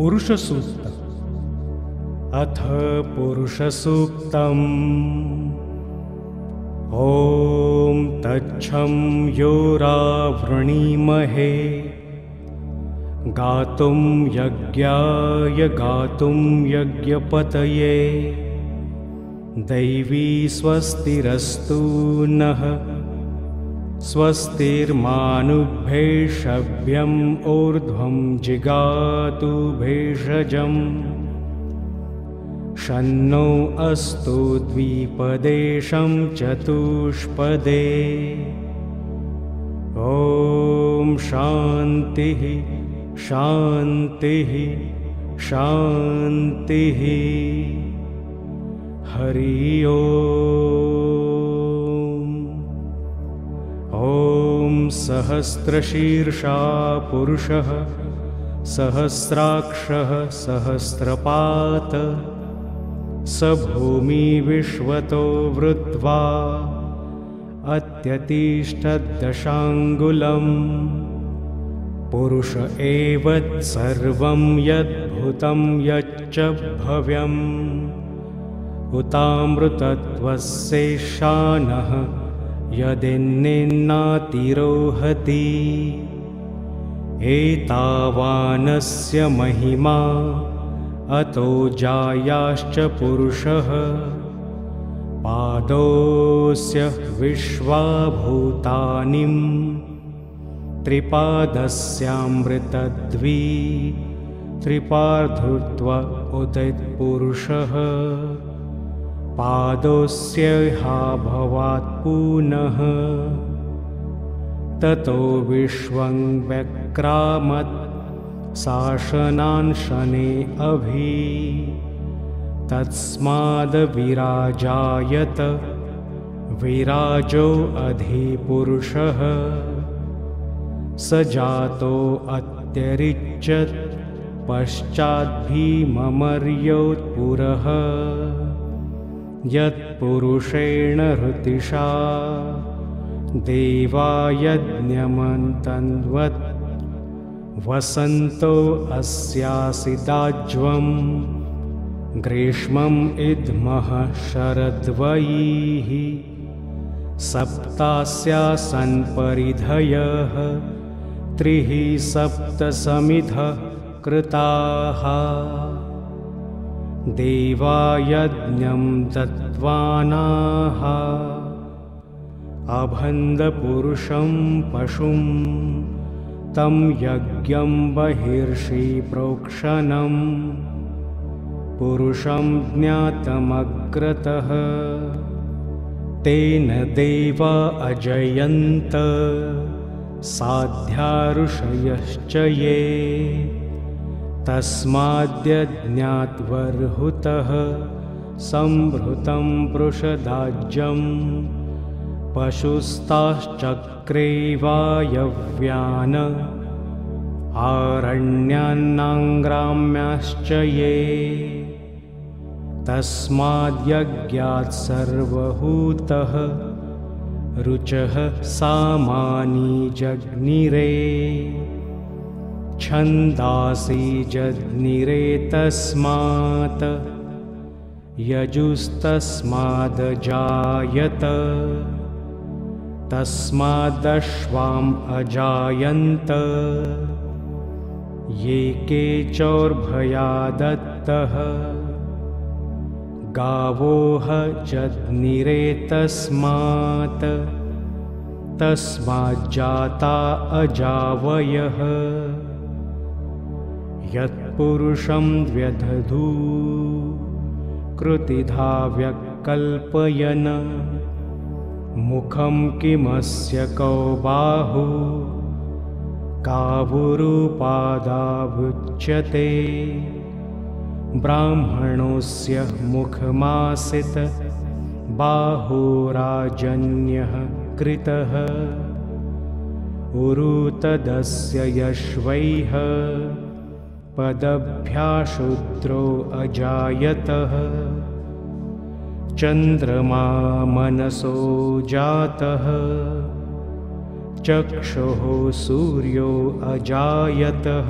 पुरुषसूक्त। अथ पुरुषसूक्तम्। ॐ तच्छं योरावृणीमहे गातुं यज्ञाय गातुं यज्ञपतये दैवी स्वस्तिरस्तु नः स्वस्तिर्मानुभ्येषभ्यम् ऊर्ध्वं जिगातु भेषजम् शन्नो अस्तु द्विपदेशं चतुष्पदे। ॐ शान्तिः शान्तिः शान्तिः। हरि ओम्। ॐ सहस्रशीर्षा पुरुषः सहस्राक्षः सहस्रपात् स भूमि विश्वतो वृत्वा अत्यतिष्ठद्दशाङ्गुलम्। पुरुष एव सर्वं यद्भूतं यच्च भव्यम् उतामृतत्वस्येषानः यदिन्नेनातिरोहति। एतावानस्य महिमा अतो जायाश्च पुरुषः पादोऽस्य विश्वाभूतानि त्रिपादस्यामृतद्वि त्रिपार्धृत्व उदितपुरुषः पादोऽस्य हाभवात् पुनः। ततो विश्वं व्यक्रामत् शासनान् शने अभि तस्माद्विराजायत विराजो अधिपुरुषः स जातो अत्यरिच्यत् पश्चाद्भीममर्योत्पुरः यत्पुरुषेण हृतिशा देवा यज्ञमन्तन्वत् वसन्तो अस्यासिदाज्वं ग्रीष्मम् इद्मः शरद्वयैः सप्तास्यासन् परिधयः त्रिः सप्तसमिधः कृताः। देवा यज्ञं दत्त्वानाः अभन्दपुरुषं पशुं तं यज्ञं बहिर्षि प्रोक्षणं पुरुषं ज्ञातमग्रतः। तेन देवा अजयन्त साध्या ऋषयश्च ये तस्माद्यज्ञाद्बर्हुतः संभृतं पृषदाज्यं पशुस्ताश्चक्रे वायव्यान् आरण्यान्नाग्राम्याश्च ये तस्माद्यज्ञात् सर्वहूतः रुचः सामानि जज्ञिरे छन्दांसि जज्ञिरे तस्मात् यजुस्तस्मादजायत तस्मादश्वाम् अजायन्त ये के चोर्भयादत्तः गावोह जज्ञिरे तस्मात् तस्माज्जाता अजावयः यत्पुरुषं व्यदधू कृतिधा व्यकल्पयन् मुखं किमस्य कौ बाहु कावुरुपादावुच्यते। ब्राह्मणोऽस्य मुखमासित बाहुराजन्यः कृतः उरुतदस्य यश्वैः पदभ्याशूद्रो अजायतः। चन्द्रमा मनसो जातः चक्षुः सूर्यो अजायतः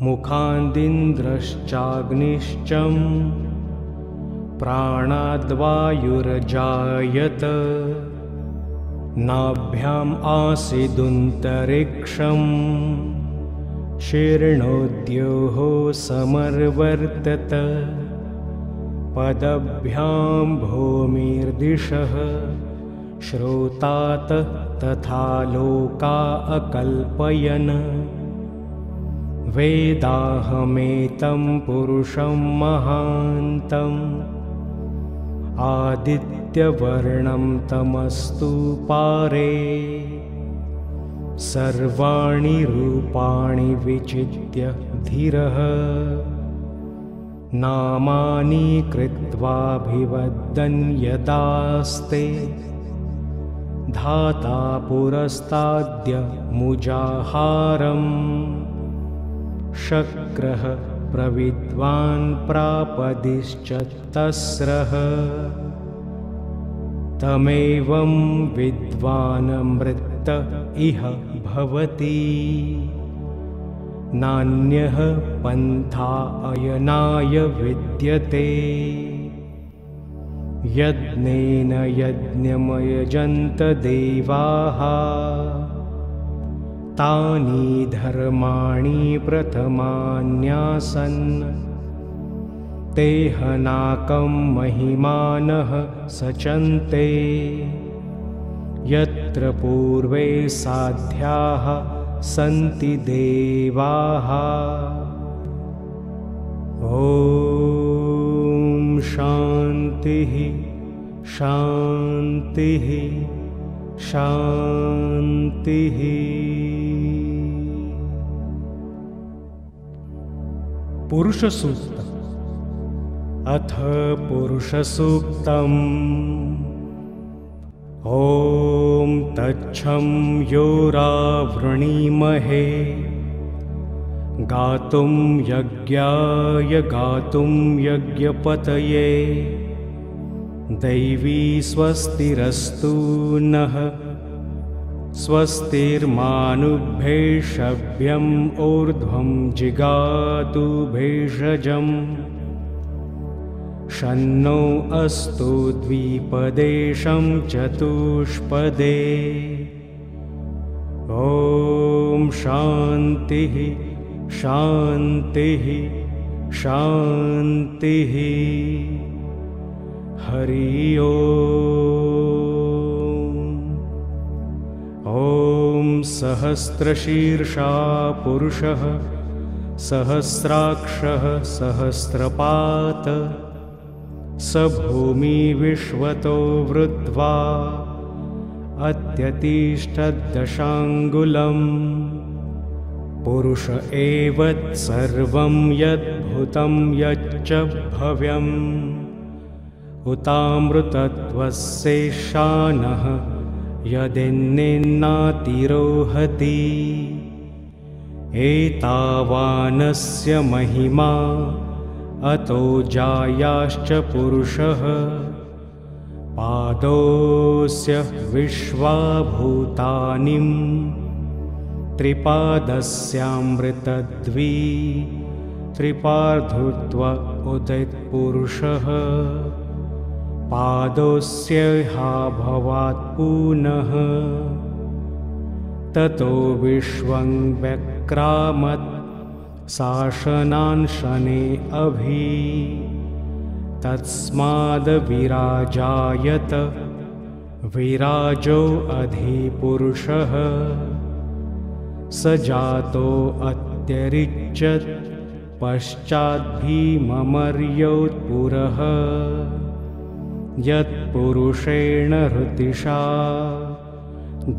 मुखान्दिन्द्रश्चाग्निश्चं प्राणाद्वायुरजायत नाभ्याम् आसीदुन्तरिक्षं शीर्णोद्योः समर्वर्तत पदभ्यां भूमिर्दिशः श्रोतात तथा लोका अकल्पयन् वेदाहमेतं पुरुषं महान्तम् आदित्यवर्णं तमस्तु पारे सर्वाणि रूपाणि विचित्य धीरः नामानि कृत्वाभिवदन् यदास्ते धाता पुरस्ताद्य मुजाहारम् शक्रः प्रविद्वान् प्रापदिश्च तस्रः तमेवं विद्वानमृत इह भवति नान्यः पन्था अयनाय विद्यते यज्ञेन यज्ञमयजन्त देवाः तानि धर्माणि प्रथमान्यासन् तेहनाकं महिमानः सचन्ते यत्र पूर्वे साध्याः सन्ति देवाः ॐ शान्तिः शान्तिः शान्तिः। पुरुषसूक्तम्। अथ पुरुषसूक्तम्। ॐ तच्छं योरावृणीमहे गातुं यज्ञाय गातुं यज्ञपतये दैवी स्वस्तिरस्तु नः स्वस्तिर्मानुभ्येषभ्यम् ऊर्ध्वं जिगातु भेषजम् शन्नो अस्तु द्विपदेशं चतुष्पदे ॐ शान्तिः शान्तिः शान्तिः। हरि ॐ सहस्रशीर्षा पुरुषः सहस्राक्षः सहस्रपात् स भूमि विश्वतो वृद्ध्वा अत्यतिष्ठद्दशाङ्गुलम् पुरुष एव सर्वं यद्भूतं यच्च भव्यम् उतामृतत्वस्येषानः यदिन्नेन्नातिरोहति एतावानस्य महिमा अतो जायाश्च पुरुषः पादोऽस्य विश्वाभूतानिं त्रिपादस्यामृतद्वि त्रिपार्धुत्व उदितपुरुषः पादोऽस्य हा भवात् पुनः ततो विश्वं व्यक्रामत् शासनान् शने अभि तस्माद्विराजायत विराजो अधिपुरुषः स जातो अत्यरिच्यत् पश्चाद्भीममर्योत्पुरः यत्पुरुषेण हृतिशा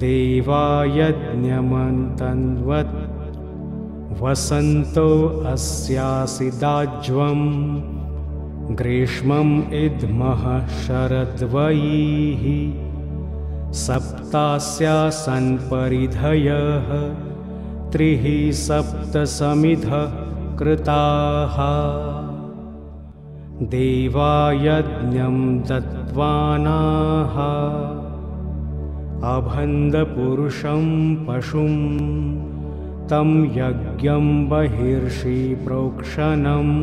देवा यज्ञमन्तन्वत् वसन्तो अस्यासिदाज्वं ग्रीष्मम् इद्मः शरद्वयैः सप्तास्यासन् परिधयः त्रिः सप्तसमिधः कृताः देवा यज्ञं दत्त्वानाः अभन्दपुरुषं पशुं तं यज्ञं बहिर्षि प्रोक्षणम्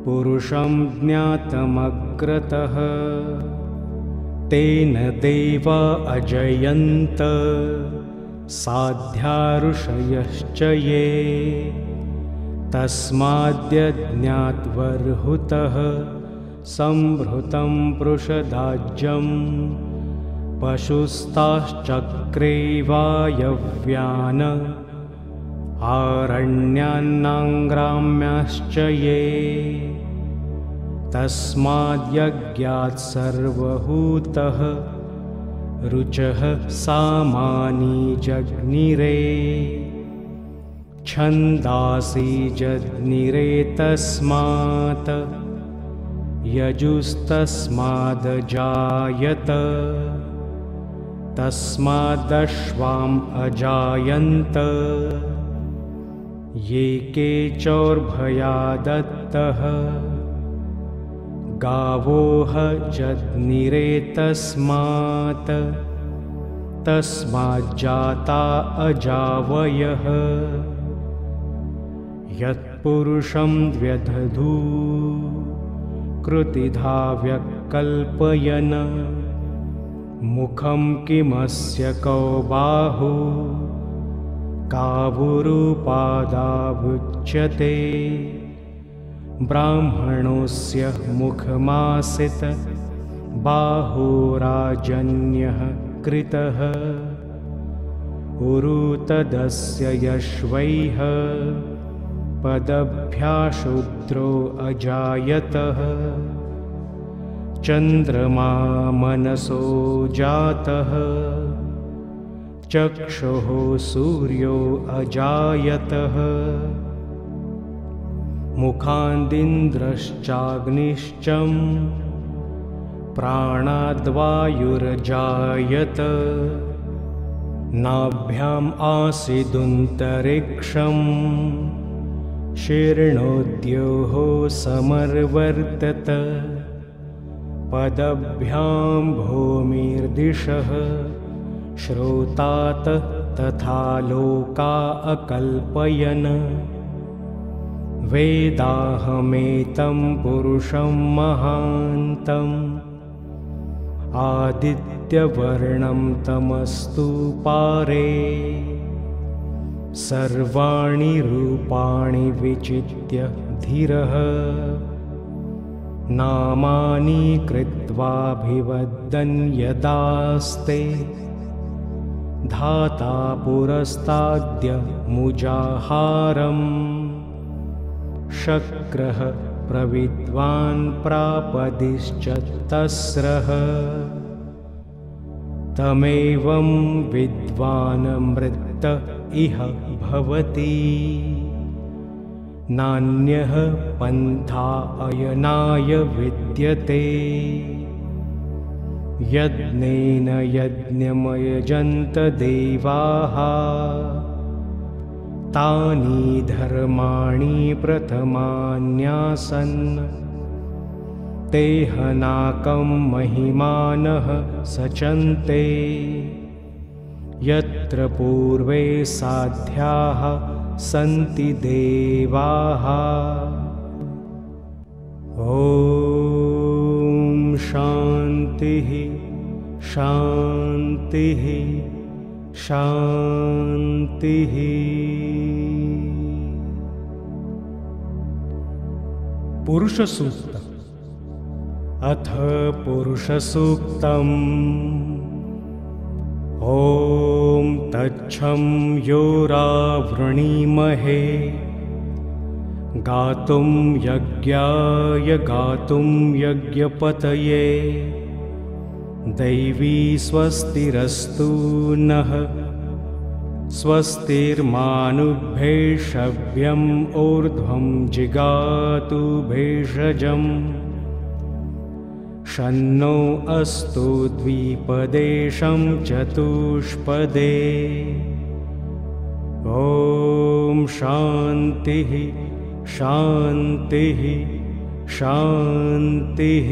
पुरुषं ज्ञातमग्रतः तेन देवा अजयन्त साध्या ऋषयश्च ये तस्माद्यज्ञात्वर्हुतः संभृतं पृषदाज्यं पशुस्ताश्चक्रे वायव्यान आरण्यान्नाग्राम्याश्च ये तस्माद्यज्ञात् सर्वहूतः रुचः सामानि जज्ञिरे छन्दांसि जज्ञिरे तस्मात् यजुस्तस्मादजायत तस्मादश्वाम् अजायन्त ये के चोर्भयादत्तः गावोह जज्ञिरे तस्मात् तस्माज्जाता अजावयः यत्पुरुषं व्यदधू कृतिधा व्यकल्पयन् मुखं किमस्य कौ बाहु कावुरुपादावुच्यते ब्राह्मणोऽस्य मुखमासित बाहुराजन्यः कृतः उरुतदस्य यश्वैः पदभ्याशूद्रो अजायतः चन्द्रमा मनसो जातः चक्षुः सूर्यो अजायतः मुखादिन्द्रश्चाग्निश्चं प्राणाद्वायुर्जायत नाभ्याम् आसीदुन्तरिक्षं शीर्णोद्योः समर्वर्तत पदभ्यां भूमिर्दिशः श्रोतात तथा लोका अकल्पयन् वेदाहमेतं पुरुषं महान्तम् आदित्यवर्णं तमस्तु पारे सर्वाणि रूपाणि विचित्य धीरः नामानि कृत्वाभिवदन् यदास्ते धाता पुरस्ताद्य मुजाहारम् शक्रः प्रविद्वान् प्रापदिश्च तस्रः तमेवं विद्वान् मृत्त इह भवति नान्यः पन्था अयनाय विद्यते यज्ञेन यज्ञमयजन्त देवाः तानि धर्माणि प्रथमान्यासन् तेहनाकं महिमानः सचन्ते यत्र पूर्वे साध्याः सन्ति देवाः ॐ शान्तिः शान्तिः शान्तिः। पुरुषसूक्त। अथ पुरुषसूक्तम्। ॐ तच्छं योरावृणीमहे गातुं यज्ञाय गातुं यज्ञपतये दैवी स्वस्तिरस्तु नः स्वस्तिर्मानुभेषव्यम् ऊर्ध्वं जिगातु भेषजम् शन्नो अस्तु द्विपदेशं चतुष्पदे। ॐ शान्तिः शान्तिः शान्तिः।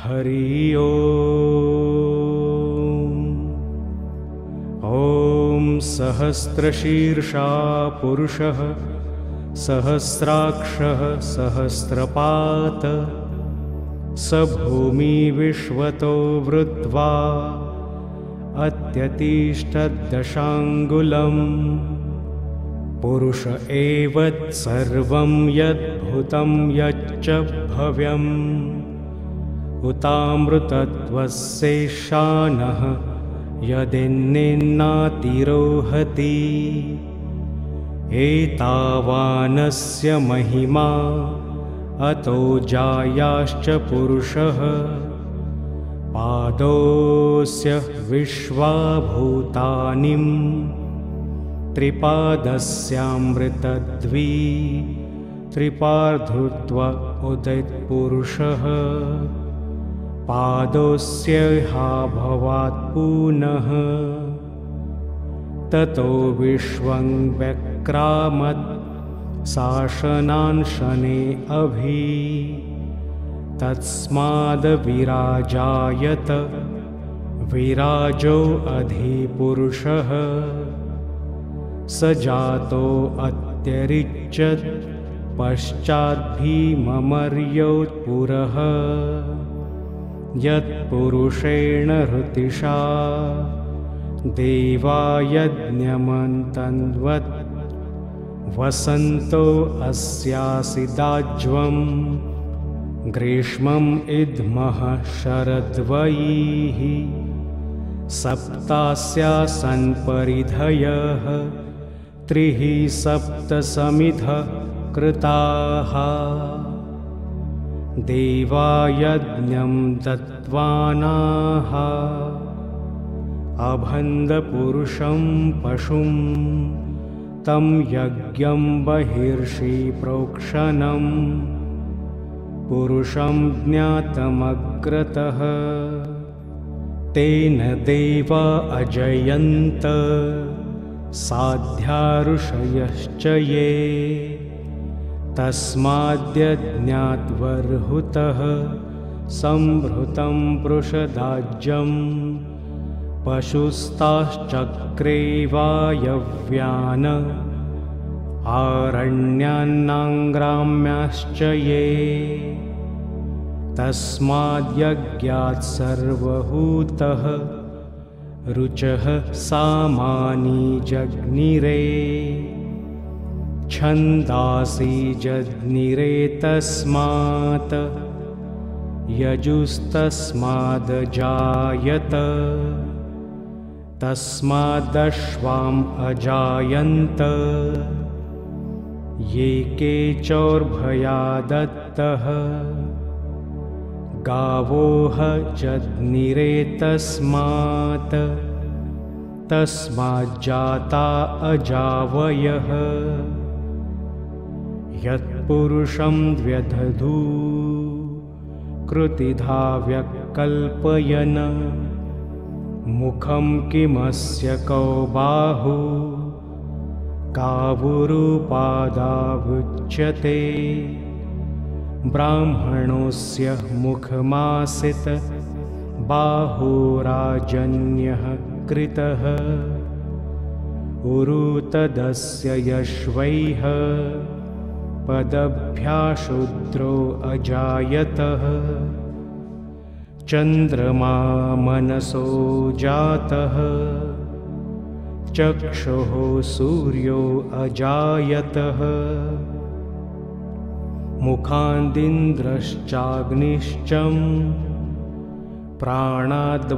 हरि ओम्। ॐ सहस्रशीर्षा पुरुषः सहस्राक्षः सहस्रपात स भूमि विश्वतो वृत्वा अत्यतिष्ठद्दशाङ्गुलम् पुरुष एव सर्वं यद्भूतं यच्च भव्यम् उतामृतत्वस्यैशानः यदिन्नेन्नातिरोहति एतावानस्य महिमा अतो जायाश्च पुरुषः पादोऽस्य विश्वाभूतानिं त्रिपादस्यामृतद्वी त्रिपार्धृत्व उदितपुरुषः पादोऽस्य भवात् पुनः ततो विश्वं व्यक्रामत् शासनान् अभि तस्माद्विराजायत विराजो अधिपुरुषः स जातो अत्यरिच्यत् पश्चाद्भीममर्योत्पुरः यत्पुरुषेण हृतिशा देवा यज्ञमन्तन्वत् वसन्तो अस्यासिदाज्वं ग्रीष्मम् इद्मः शरद्वयैः सप्तास्यासन् परिधयः त्रिः सप्तसमिधः कृताः देवा यज्ञं दत्त्वानाः अभन्दपुरुषं पशुं तं यज्ञं बहिर्षि प्रोक्षणं पुरुषं ज्ञातमग्रतः तेन देवा अजयन्त साध्या ऋषयश्च ये तस्माद्यज्ञाद्बर्हुतः संभृतं पृषदाज्यं पशुस्ताश्चक्रे वायव्यान् आरण्यान्नाग्राम्याश्च ये तस्माद्यज्ञात् सर्वहूतः रुचः सामानि जज्ञिरे छन्दांसि जज्ञिरे तस्मात् यजुस्तस्मादजायत तस्मादश्वाम् अजायन्त ये के चोर्भयादत्तः गावोह जज्ञिरे तस्मात् तस्माज्जाता अजावयः यत्पुरुषं द्व्यदधू कृतिधा व्यकल्पयन् मुखं किमस्य कौ बाहु कावुरुपादावुच्यते ब्राह्मणोऽस्य मुखमासित बाहुराजन्यः कृतः उरुतदस्य यश्वैः पदभ्याशूद्रो अजायतः चन्द्रमा मनसो जातः चक्षुः सूर्यो अजायतः मुखादिन्द्रश्चाग्निश्चं प्राणाद्वायुरजायत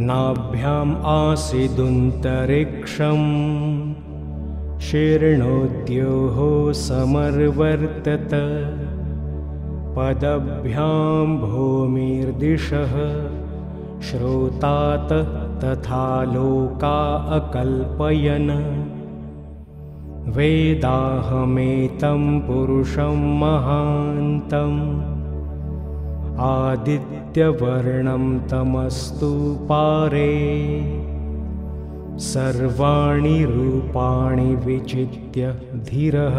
नाभ्याम् आसीदुन्तरिक्षं शीर्णोद्योः समर्वर्तत पदभ्यां भूमिर्दिशः श्रोतात् तथा लोका अकल्पयन् वेदाहमेतं पुरुषं महान्तम् आदित्यवर्णं तमस्तु पारे सर्वाणि रूपाणि विचित्य धीरः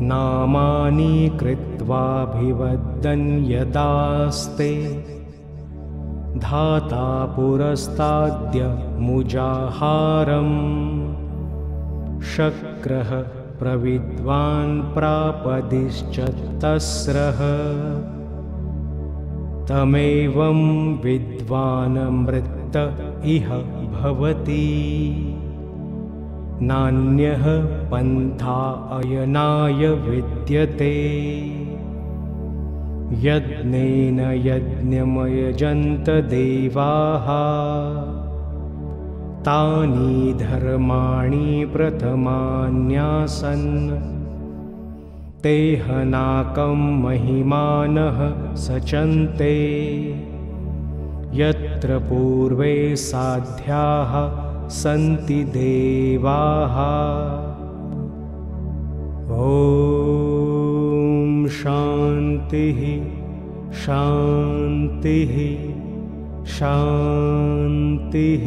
नामानि कृत्वाभिवदन् यदास्ते धाता पुरस्ताद्य मुजाहारम् शक्रः प्रविद्वान् प्रापदिश्च तस्रः तमेवं विद्वान् मृत्त इह भवति नान्यः पन्था अयनाय विद्यते यज्ञेन यज्ञमयजन्त देवाः तानि धर्माणि प्रथमान्यासन् ते हनाकं महिमानः सचन्ते यत्र पूर्वे साध्याः सन्ति देवाः। ॐ शान्तिः शान्तिः शान्तिः।